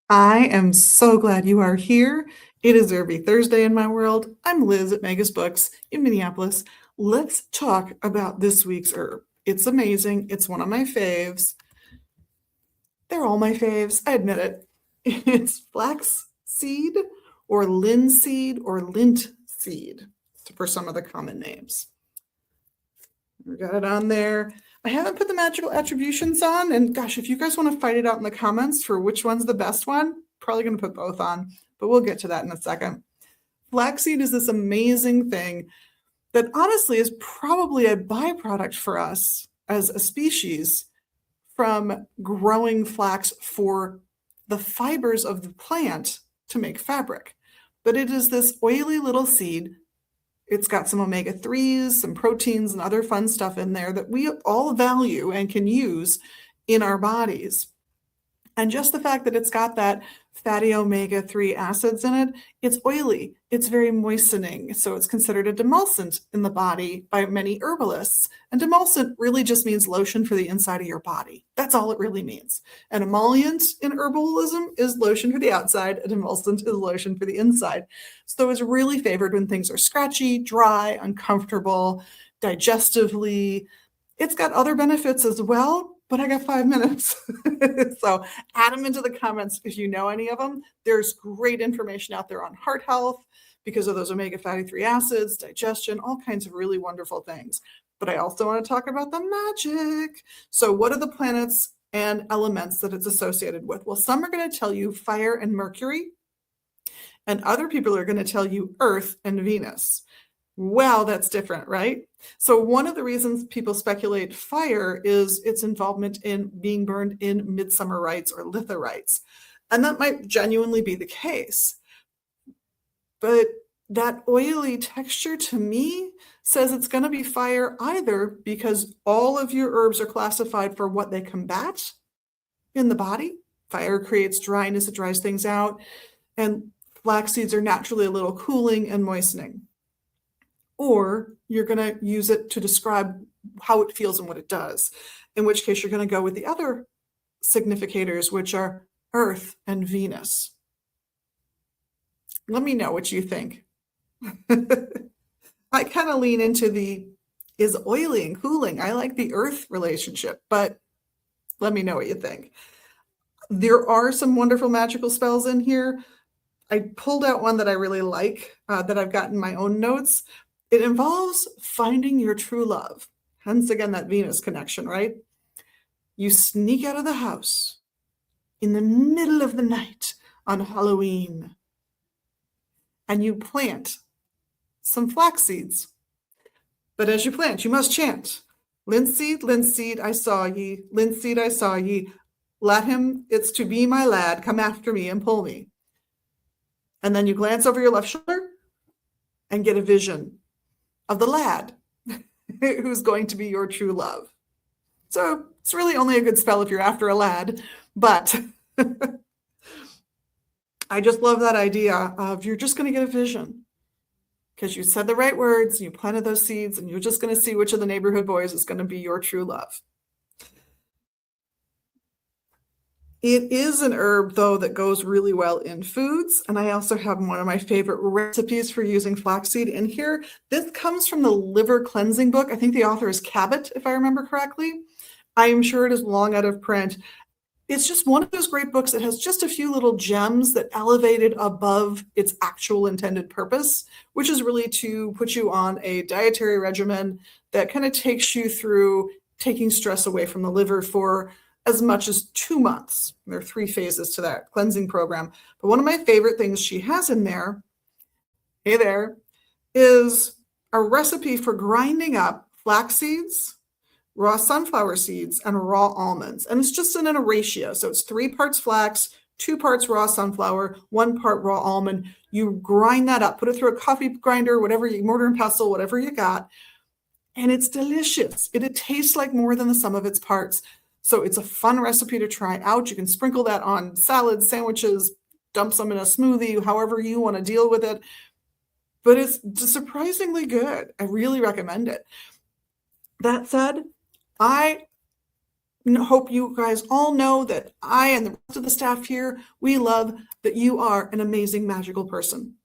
I am so glad you are here. It is Herby Thursday in my world. I'm Liz at Magus Books in Minneapolis. Let's talk about this week's herb. It's amazing. It's one of my faves. They're all my faves. I admit it. It's flax seed or linseed or lint seed for some of the common names. We got it on there. I haven't put the magical attributions on, and gosh, if you guys want to fight it out in the comments for which one's the best one, probably going to put both on, but we'll get to that in a second. Flaxseed is this amazing thing that honestly is probably a byproduct for us as a species from growing flax for the fibers of the plant to make fabric. But it is this oily little seed. It's got some omega-3s, some proteins, and other fun stuff in there that we all value and can use in our bodies. And just the fact that it's got that fatty omega-3 acids in it, it's oily, it's very moistening. So it's considered a demulcent in the body by many herbalists. And demulcent really just means lotion for the inside of your body. That's all it really means. An emollient in herbalism is lotion for the outside, a demulcent is lotion for the inside. So it's really favored when things are scratchy, dry, uncomfortable, digestively. It's got other benefits as well, but I got 5 minutes. So add them into the comments if you know any of them. There's great information out there on heart health because of those omega fatty 3 acids, digestion, all kinds of really wonderful things. But I also want to talk about the magic. So what are the planets and elements that it's associated with? Well, some are going to tell you fire and Mercury, and other people are going to tell you Earth and Venus. Wow, that's different, right? So one of the reasons people speculate fire is its involvement in being burned in midsummer rites or litha rites. And that might genuinely be the case. But that oily texture to me says it's going to be fire either because all of your herbs are classified for what they combat in the body. Fire creates dryness, it dries things out. And flax seeds are naturally a little cooling and moistening. Or you're going to use it to describe how it feels and what it does, in which case you're going to go with the other significators, which are Earth and Venus. Let me know what you think. I kind of lean into the is oily and cooling. I like the Earth relationship, but let me know what you think. There are some wonderful magical spells in here. I pulled out one that I really like that I've got in my own notes. It involves finding your true love. Hence, again, that Venus connection, right? You sneak out of the house in the middle of the night on Halloween, and you plant some flax seeds. But as you plant, you must chant, linseed, linseed, I saw ye, linseed, I saw ye. Let him, it's to be my lad, come after me and pull me. And then you glance over your left shoulder and get a vision of the lad who's going to be your true love. So it's really only a good spell if you're after a lad, but I just love that idea of you're just going to get a vision because you said the right words, and you planted those seeds, and you're just going to see which of the neighborhood boys is going to be your true love. It is an herb, though, that goes really well in foods. And I also have one of my favorite recipes for using flaxseed in here. This comes from the liver cleansing book. I think the author is Cabot, if I remember correctly. I am sure it is long out of print. It's just one of those great books that has just a few little gems that elevate it above its actual intended purpose, which is really to put you on a dietary regimen that kind of takes you through taking stress away from the liver for as much as 2 months. There are 3 phases to that cleansing program. But one of my favorite things she has in there, hey there, is a recipe for grinding up flax seeds, raw sunflower seeds, and raw almonds. And it's just in a ratio. So it's 3 parts flax, 2 parts raw sunflower, 1 part raw almond. You grind that up, put it through a coffee grinder, whatever you, mortar and pestle, whatever you got. And it's delicious. It tastes like more than the sum of its parts. So it's a fun recipe to try out. You can sprinkle that on salads, sandwiches, dump some in a smoothie, however you want to deal with it. But it's surprisingly good. I really recommend it. That said, I hope you guys all know that I and the rest of the staff here, we love that you are an amazing magical person.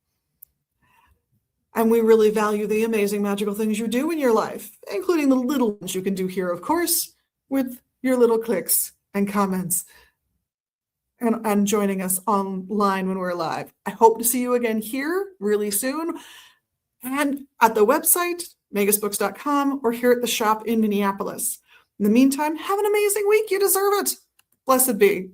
And we really value the amazing magical things you do in your life, including the little ones you can do here, of course, with your little clicks and comments and joining us online when we're live. I hope to see you again here really soon and at the website, magusbooks.com, or here at the shop in Minneapolis. In the meantime, have an amazing week. You deserve it. Blessed be.